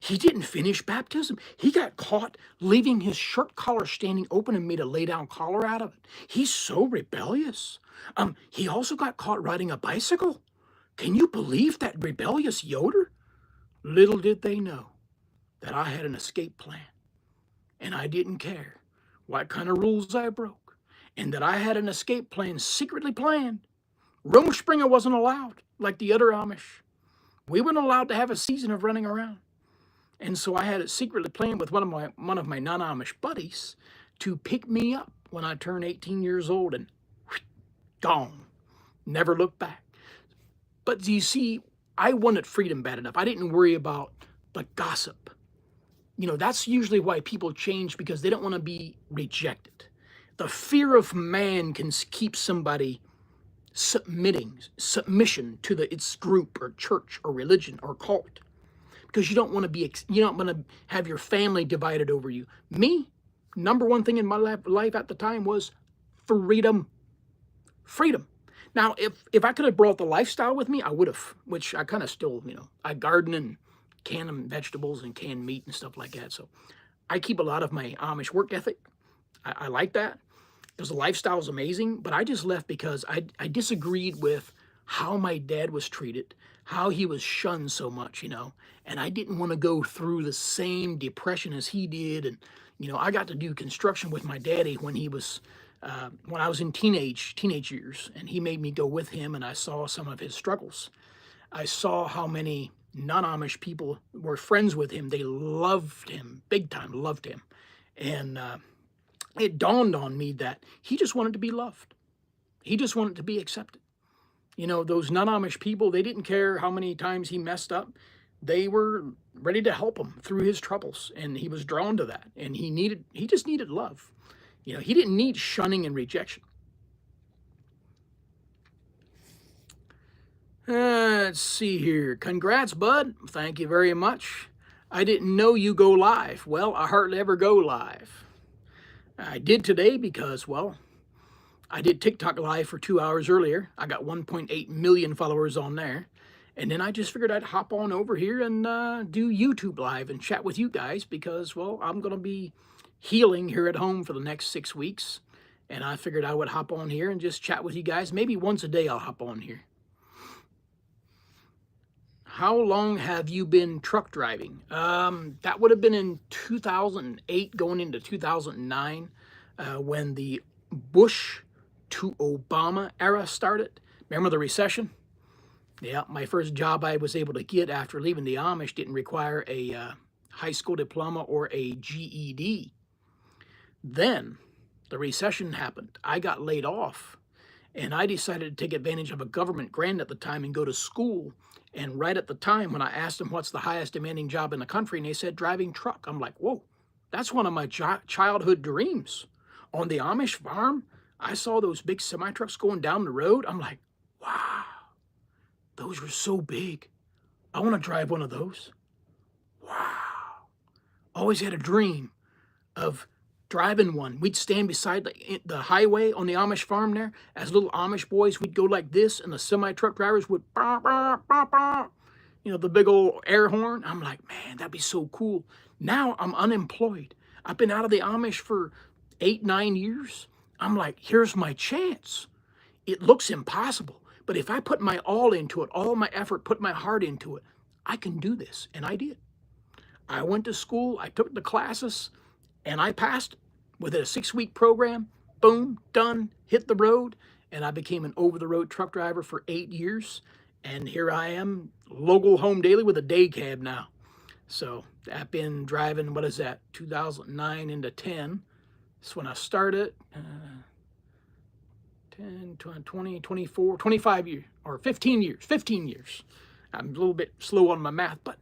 He didn't finish baptism. He got caught leaving his shirt collar standing open and made a lay-down collar out of it. He's so rebellious. He also got caught riding a bicycle. Can you believe that rebellious Yoder? Little did they know that I had an escape plan, and I didn't care what kind of rules I broke, and that I had an escape plan secretly planned. Rumspringa wasn't allowed like the other Amish. We weren't allowed to have a season of running around. And so I had it secretly planned with one of my non-Amish buddies to pick me up when I turned 18 years old, and gone. Never looked back. But you see, I wanted freedom bad enough. I didn't worry about the gossip. That's usually why people change, because they don't want to be rejected. The fear of man can keep somebody submission to its group or church or religion or cult, because you don't want to have your family divided over you. Me, number one thing in my life at the time was freedom. Freedom. Now, if I could have brought the lifestyle with me, I would have, which I kind of still, I garden and can vegetables and canned meat and stuff like that. So I keep a lot of my Amish work ethic. I like that because the lifestyle is amazing, but I just left because I disagreed with how my dad was treated, how he was shunned so much, and I didn't want to go through the same depression as he did. And, I got to do construction with my daddy when I was in teenage years, and he made me go with him, and I saw some of his struggles. I saw how many non-Amish people were friends with him. They loved him, big time loved him. And it dawned on me that he just wanted to be loved. He just wanted to be accepted. Those non-Amish people, they didn't care how many times he messed up. They were ready to help him through his troubles, and he was drawn to that. And he just needed love. He didn't need shunning and rejection. Let's see here. Congrats, bud. Thank you very much. I didn't know you go live. Well, I hardly ever go live. I did today because, I did TikTok live for 2 hours earlier. I got 1.8 million followers on there. And then I just figured I'd hop on over here and do YouTube live and chat with you guys because, I'm going to be healing here at home for the next 6 weeks. And I figured I would hop on here and just chat with you guys. Maybe once a day I'll hop on here. How long have you been truck driving? That would have been in 2008 going into 2009 when the Bush to Obama era started. Remember the recession? Yeah, my first job I was able to get after leaving the Amish didn't require a high school diploma or a GED. Then the recession happened. I got laid off, and I decided to take advantage of a government grant at the time and go to school. And right at the time when I asked them what's the highest demanding job in the country, and they said driving truck, I'm like, whoa, that's one of my childhood dreams. On the Amish farm, I saw those big semi-trucks going down the road. I'm like, wow, those were so big. I want to drive one of those. Wow. Always had a dream of driving one. We'd stand beside the highway on the Amish farm there. As little Amish boys, we'd go like this, and the semi-truck drivers would, bah, bah, bah, bah, the big old air horn. I'm like, man, that'd be so cool. Now I'm unemployed. I've been out of the Amish for 8, 9 years. I'm like, here's my chance. It looks impossible, but if I put my all into it, all my effort, put my heart into it, I can do this. And I did. I went to school, I took the classes, and I passed within a 6-week program. Boom, done, hit the road, and I became an over-the-road truck driver for 8 years. And here I am, local home daily with a day cab now. So I've been driving, what is that, 2009 into 10. That's when I started. 10, 20, 24, 25 years, or 15 years, 15 years. I'm a little bit slow on my math, but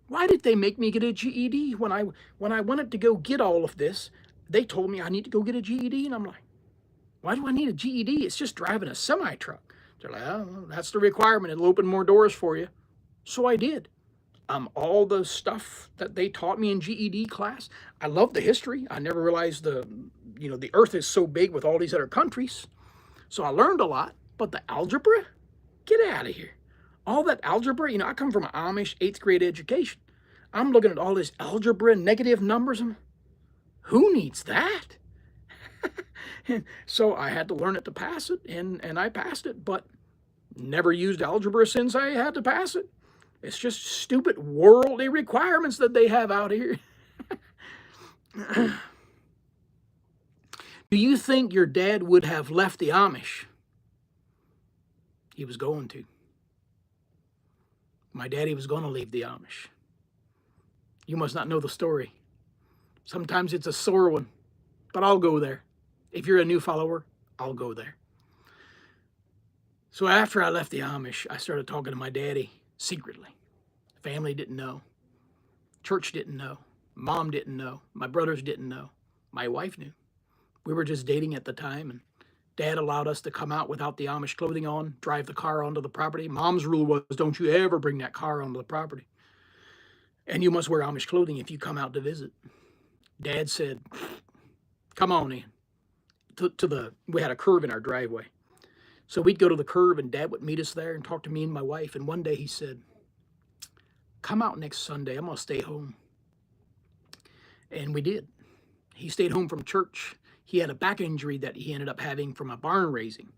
why did they make me get a GED? When I wanted to go get all of this, they told me I need to go get a GED, and I'm like, why do I need a GED? It's just driving a semi-truck. They're like, oh, well, that's the requirement. It'll open more doors for you. So I did. All the stuff that they taught me in GED class, I love the history. I never realized the earth is so big with all these other countries. So I learned a lot, but the algebra, get out of here. All that algebra, I come from an Amish 8th grade education. I'm looking at all this algebra, negative numbers, and who needs that? And so I had to learn it to pass it, and I passed it, but never used algebra since I had to pass it. It's just stupid worldly requirements that they have out here. Do you think your dad would have left the Amish? He was going to. My daddy was going to leave the Amish. You must not know the story. Sometimes it's a sore one, but I'll go there. If you're a new follower, I'll go there. So after I left the Amish, I started talking to my daddy secretly. Family didn't know. Church didn't know. Mom didn't know. My brothers didn't know. My wife knew. We were just dating at the time, and Dad allowed us to come out without the Amish clothing on, drive the car onto the property. Mom's rule was, don't you ever bring that car onto the property. And you must wear Amish clothing if you come out to visit. Dad said, come on in. We had a curve in our driveway. So we'd go to the curve, and Dad would meet us there and talk to me and my wife. And one day he said, come out next Sunday. I'm going to stay home. And we did. He stayed home from church. He had a back injury that he ended up having from a barn raising.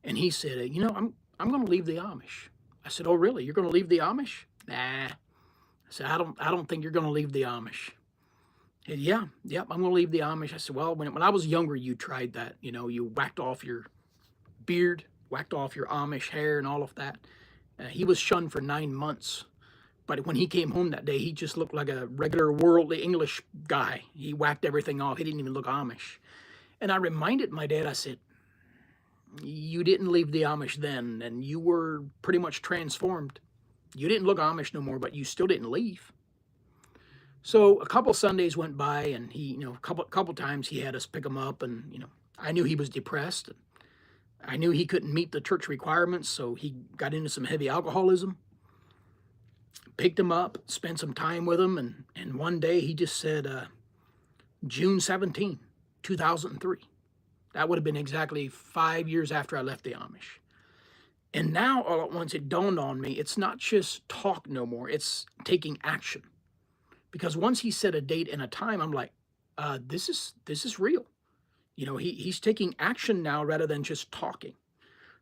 And he said, I'm going to leave the Amish. I said, oh, really? You're going to leave the Amish? Nah. I said, I don't think you're going to leave the Amish. He said, yep, I'm going to leave the Amish. I said, well, when I was younger, you tried that. You whacked off your beard, whacked off your Amish hair and all of that. He was shunned for 9 months. But when he came home that day, he just looked like a regular worldly English guy. He whacked everything off. He didn't even look Amish. And I reminded my dad, I said, you didn't leave the Amish then, and you were pretty much transformed. You didn't look Amish no more, but you still didn't leave. So a couple Sundays went by, and he, a couple times he had us pick him up, and, I knew he was depressed. I knew he couldn't meet the church requirements, so he got into some heavy alcoholism. Picked him up, spent some time with him, and one day he just said, June 17, 2003. That would have been exactly 5 years after I left the Amish. And now, all at once, it dawned on me, it's not just talk no more, it's taking action. Because once he said a date and a time, I'm like, this is real. He's taking action now rather than just talking.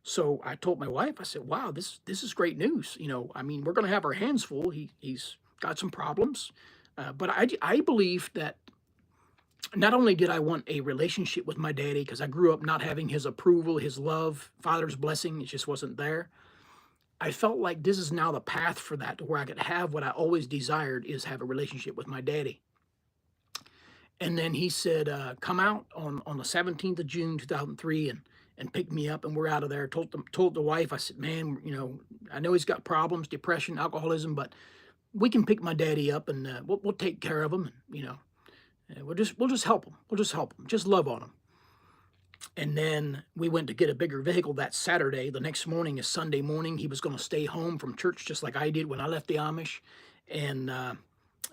So I told my wife, I said, wow, this is great news. We're going to have our hands full. He's got some problems. But I believe that not only did I want a relationship with my daddy, because I grew up not having his approval, his love, father's blessing, it just wasn't there. I felt like this is now the path for that, to where I could have what I always desired, is have a relationship with my daddy. And then he said, come out on the 17th of June, 2003, and pick me up, and we're out of there. Told the wife, I said, man, I know he's got problems, depression, alcoholism, but we can pick my daddy up, and we'll take care of him, and we'll just help him. We'll just help him. Just love on him. And then we went to get a bigger vehicle that Saturday. The next morning is Sunday morning. He was going to stay home from church just like I did when I left the Amish. And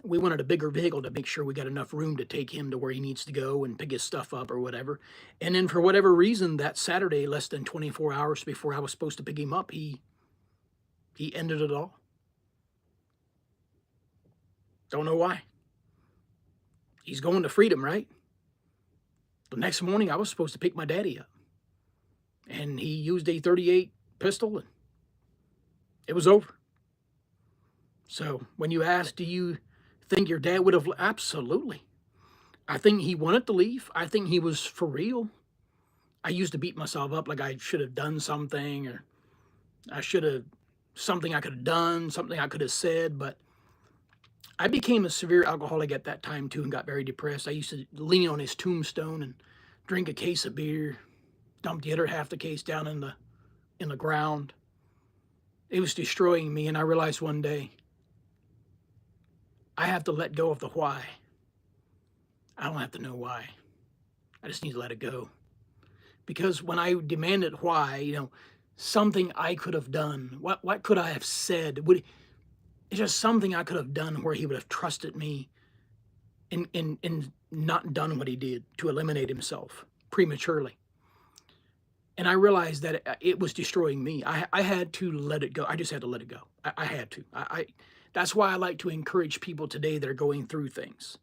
we wanted a bigger vehicle to make sure we got enough room to take him to where he needs to go and pick his stuff up or whatever. And then for whatever reason, that Saturday, less than 24 hours before I was supposed to pick him up, he ended it all. Don't know why. He's going to freedom, right? The next morning, I was supposed to pick my daddy up. And he used a .38 pistol, and it was over. So when you ask, do you Think your dad would have? Absolutely. I think he wanted to leave. I think he was for real. I used to beat myself up like I should have done something, or I should have, something I could have done, something I could have said. But I became a severe alcoholic at that time too and got very depressed. I used to lean on his tombstone and drink a case of beer, dump the other half the case down in the ground. It was destroying me, and I realized one day I have to let go of the why. I don't have to know why. I just need to let it go. Because when I demanded why, something I could have done, what could I have said? It's just something I could have done where he would have trusted me and not done what he did to eliminate himself prematurely. And I realized that it was destroying me. I had to let it go. I just had to let it go. I had to. That's why I like to encourage people today that are going through things.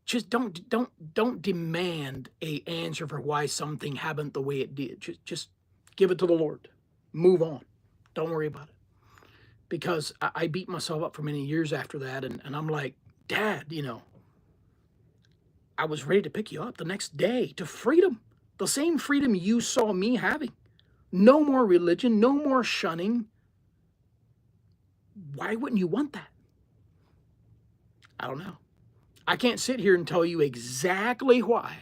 Just don't demand an answer for why something happened the way it did. Just give it to the Lord. Move on. Don't worry about it. Because I beat myself up for many years after that, and I'm like, Dad, I was ready to pick you up the next day to freedom. The same freedom you saw me having. No more religion, no more shunning. Why wouldn't you want that? I don't know. I can't sit here and tell you exactly why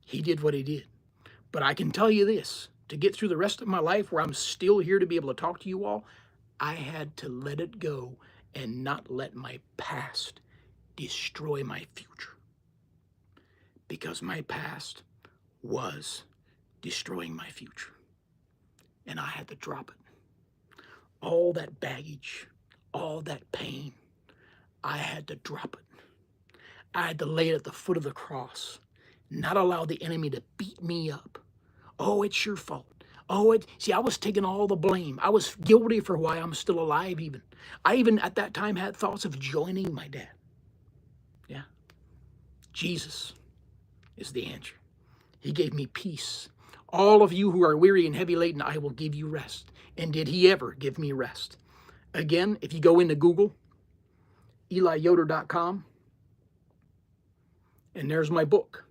he did what he did. But I can tell you this, to get through the rest of my life where I'm still here to be able to talk to you all, I had to let it go and not let my past destroy my future. Because my past was destroying my future. And I had to drop it. All that baggage, all that pain, I had to drop it. I had to lay it at the foot of the cross, not allow the enemy to beat me up. Oh, it's your fault. See, I was taking all the blame. I was guilty for why I'm still alive even. I even at that time had thoughts of joining my dad. Yeah. Jesus is the answer. He gave me peace. All of you who are weary and heavy laden, I will give you rest. And did he ever give me rest? Again, if you go into Google, EliYoder.com, and there's my book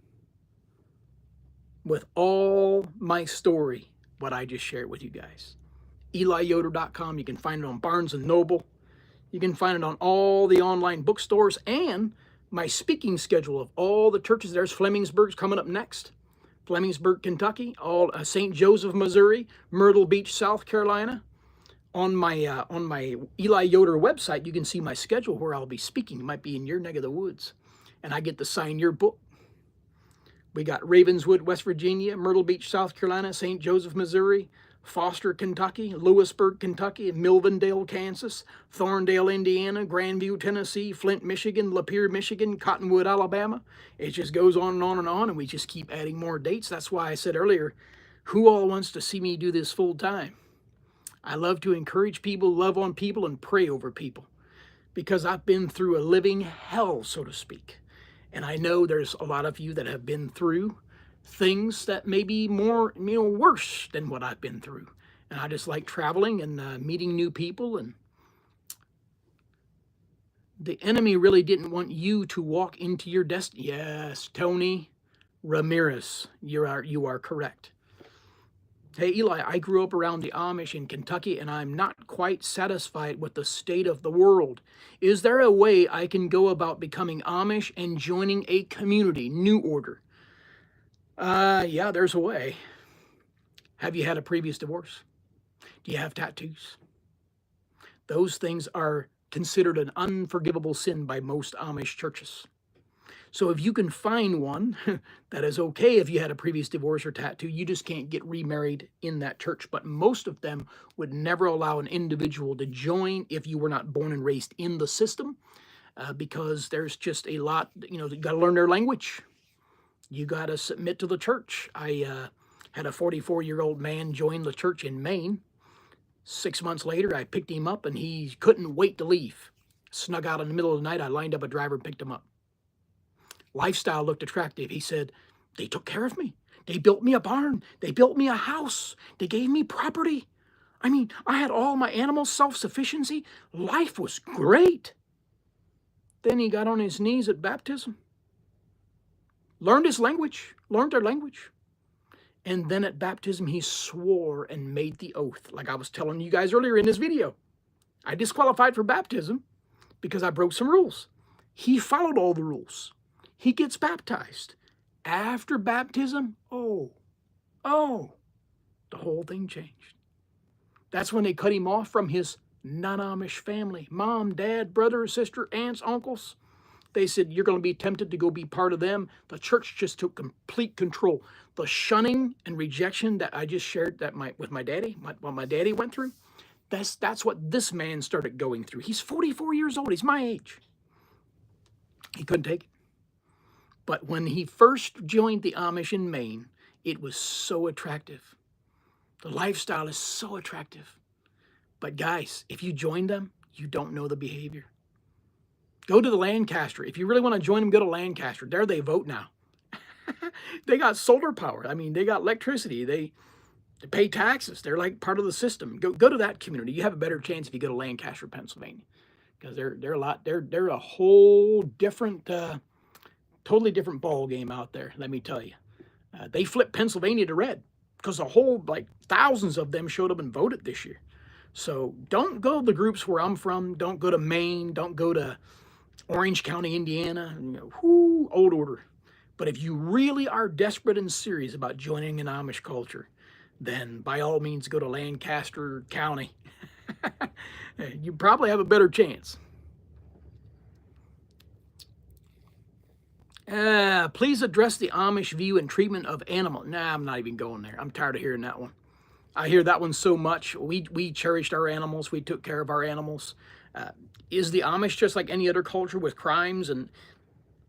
with all my story, what I just shared with you guys. EliYoder.com. You can find it on Barnes & Noble. You can find it on all the online bookstores, and my speaking schedule of all the churches. There's Flemingsburg's coming up next. Flemingsburg, Kentucky, all St. Joseph, Missouri, Myrtle Beach, South Carolina. On my Eli Yoder website, you can see my schedule where I'll be speaking. It might be in your neck of the woods. And I get to sign your book. We got Ravenswood, West Virginia, Myrtle Beach, South Carolina, St. Joseph, Missouri, Foster, Kentucky, Lewisburg, Kentucky, Milvendale, Kansas, Thorndale, Indiana, Grandview, Tennessee, Flint, Michigan, Lapeer, Michigan, Cottonwood, Alabama. It just goes on and on and on, and we just keep adding more dates. That's why I said earlier, who all wants to see me do this full time? I love to encourage people, love on people, and pray over people because I've been through a living hell, so to speak. And I know there's a lot of you that have been through things that may be more, worse than what I've been through. And I just like traveling and meeting new people. And the enemy really didn't want you to walk into your destiny. Yes, Tony Ramirez, you are correct. Hey, Eli, I grew up around the Amish in Kentucky, and I'm not quite satisfied with the state of the world. Is there a way I can go about becoming Amish and joining a community, New Order? Yeah, there's a way. Have you had a previous divorce? Do you have tattoos? Those things are considered an unforgivable sin by most Amish churches. So if you can find one, that is okay if you had a previous divorce or tattoo. You just can't get remarried in that church. But most of them would never allow an individual to join if you were not born and raised in the system, because there's just a lot, you got to learn their language. You got to submit to the church. I had a 44-year-old man join the church in Maine. 6 months later, I picked him up, and he couldn't wait to leave. Snuck out in the middle of the night. I lined up a driver and picked him up. Lifestyle looked attractive. He said, they took care of me. They built me a barn. They built me a house. They gave me property. I mean, I had all my animals, self-sufficiency. Life was great. Then he got on his knees at baptism, learned his language, learned their language. And then at baptism, he swore and made the oath, like I was telling you guys earlier in this video. I disqualified for baptism because I broke some rules. He followed all the rules. He gets baptized. After baptism, the whole thing changed. That's when they cut him off from his non-Amish family. Mom, dad, brother, sister, aunts, uncles. They said, you're going to be tempted to go be part of them. The church just took complete control. The shunning and rejection that I just shared with my daddy, what my daddy went through, that's what this man started going through. He's 44 years old. He's my age. He couldn't take it. But when he first joined the Amish in Maine, it was so attractive. The lifestyle is so attractive. But guys, if you join them, you don't know the behavior. Go to the Lancaster. If you really want to join them, go to Lancaster. There they vote now. They got solar power. I mean, they got electricity. They pay taxes. They're like part of the system. Go to that community. You have a better chance if you go to Lancaster, Pennsylvania, because they're a whole different, totally different ball game out there. Let me tell you, they flipped Pennsylvania to red because a whole thousands of them showed up and voted this year. So don't go to the groups where I'm from. Don't go to Maine. Don't go to Orange County, Indiana. Old order. But if you really are desperate and serious about joining an Amish culture, then by all means go to Lancaster County. You probably have a better chance. Please address the Amish view and treatment of animals. Nah, I'm not even going there. I'm tired of hearing that one. I hear that one so much. We cherished our animals. We took care of our animals. Is the Amish just like any other culture with crimes? And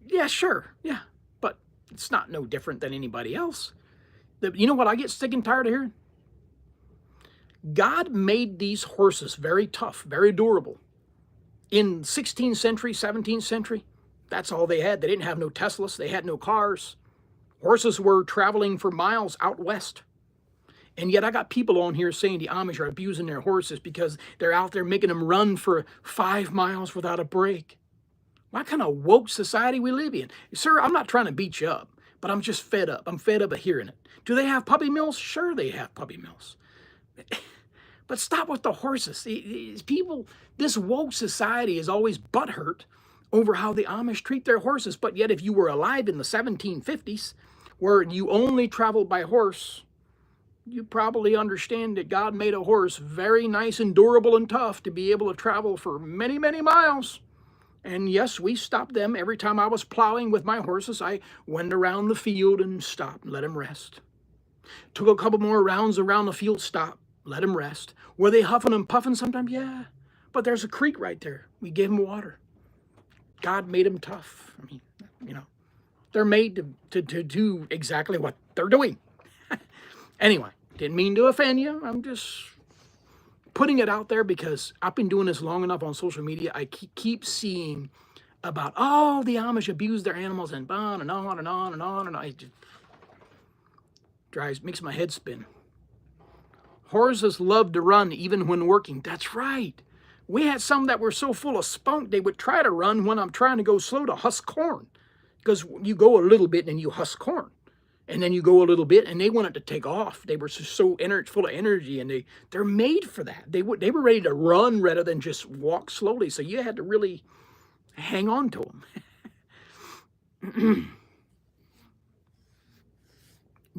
yeah, sure. Yeah. But it's not no different than anybody else. You know what I get sick and tired of hearing? God made these horses very tough, very durable. In 16th century, 17th century, that's all they had. They didn't have no Teslas. They had no cars. Horses were traveling for miles out west. And yet I got people on here saying the Amish are abusing their horses because they're out there making them run for 5 miles without a break. What kind of woke society we live in? Sir, I'm not trying to beat you up, but I'm just fed up. I'm fed up of hearing it. Do they have puppy mills? Sure they have puppy mills. But stop with the horses. People, this woke society is always butthurt over how the Amish treat their horses. But yet if you were alive in the 1750s, where you only traveled by horse, you probably understand that God made a horse very nice and durable and tough to be able to travel for many, many miles. And yes, we stopped them. Every time I was plowing with my horses, I went around the field and stopped and let them rest. Took a couple more rounds around the field, stopped, let them rest. Were they huffing and puffing sometimes? Yeah. But there's a creek right there. We gave them water. God made them tough. I mean, you know, they're made to do exactly what they're doing. Anyway, didn't mean to offend you. I'm just putting it out there because I've been doing this long enough on social media. I keep seeing about, oh, the Amish abuse their animals and on and on and on and on. And it just makes my head spin. Horses love to run even when working. That's right. We had some that were so full of spunk, they would try to run when I'm trying to go slow to husk corn. Because you go a little bit and you husk corn. And then you go a little bit, and they wanted to take off. They were so full of energy, and they're made for that. They were ready to run rather than just walk slowly. So you had to really hang on to them.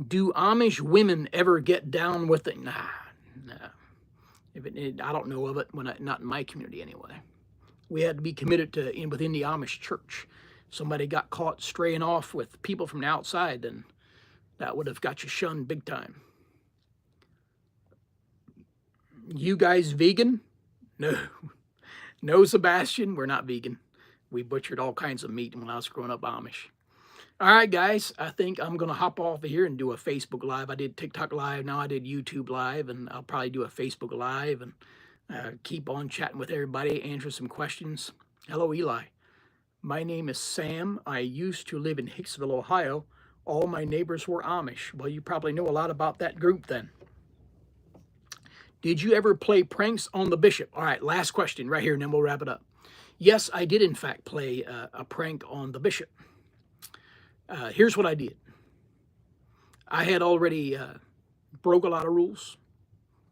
Do Amish women ever get down with it? Nah. I don't know of it. Not in my community anyway. We had to be committed to within the Amish church. Somebody got caught straying off with people from the outside, then that would have got you shunned big time. You guys vegan? No. No, Sebastian, we're not vegan. We butchered all kinds of meat when I was growing up Amish. All right, guys, I think I'm going to hop off of here and do a Facebook Live. I did TikTok Live, now I did YouTube Live, and I'll probably do a Facebook Live and keep on chatting with everybody, answer some questions. Hello, Eli. My name is Sam. I used to live in Hicksville, Ohio. All my neighbors were Amish. Well, you probably know a lot about that group then. Did you ever play pranks on the bishop? All right, last question right here, and then we'll wrap it up. Yes, I did in fact play a prank on the bishop. Here's what I did. I had already broke a lot of rules.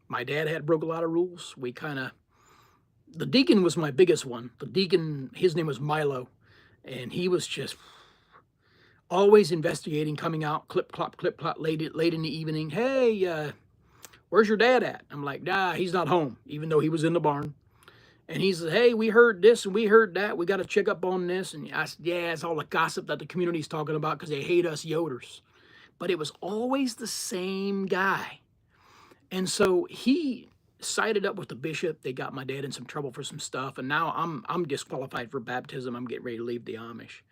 My dad had broke a lot of rules. The deacon was my biggest one. The deacon, his name was Milo, and he was just always investigating, coming out, clip, clop, late in the evening. Hey, where's your dad at? I'm like, nah, he's not home, even though he was in the barn. And he said, hey, we heard this and we heard that. We got to check up on this. And I said, yeah, it's all the gossip that the community's talking about because they hate us Yoders. But it was always the same guy. And so he sided up with the bishop. They got my dad in some trouble for some stuff. And now I'm disqualified for baptism. I'm getting ready to leave the Amish.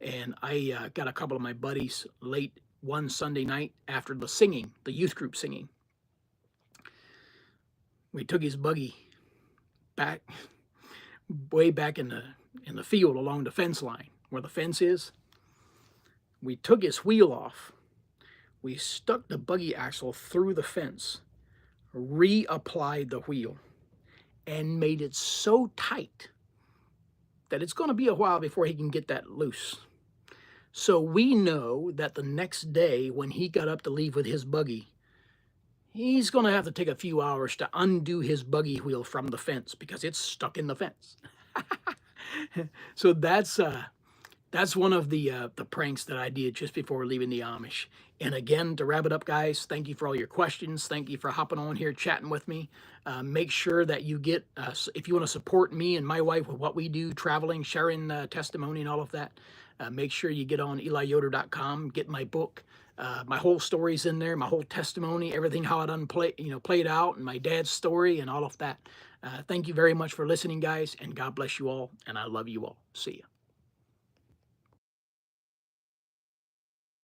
And I got a couple of my buddies late one Sunday night after the singing, the youth group singing. We took his buggy back, way back in the field along the fence line where the fence is. We took his wheel off. We stuck the buggy axle through the fence, reapplied the wheel, and made it so tight that it's going to be a while before he can get that loose. So we know that the next day when he got up to leave with his buggy, he's going to have to take a few hours to undo his buggy wheel from the fence because it's stuck in the fence. So that's one of the pranks that I did just before leaving the Amish. And again, to wrap it up, guys, thank you for all your questions. Thank you for hopping on here, chatting with me. Make sure that you get, if you want to support me and my wife with what we do, traveling, sharing testimony and all of that, make sure you get on EliYoder.com, get my book. My whole story's in there, my whole testimony, everything how it played out, and my dad's story and all of that. Thank you very much for listening, guys, and God bless you all, and I love you all. See ya.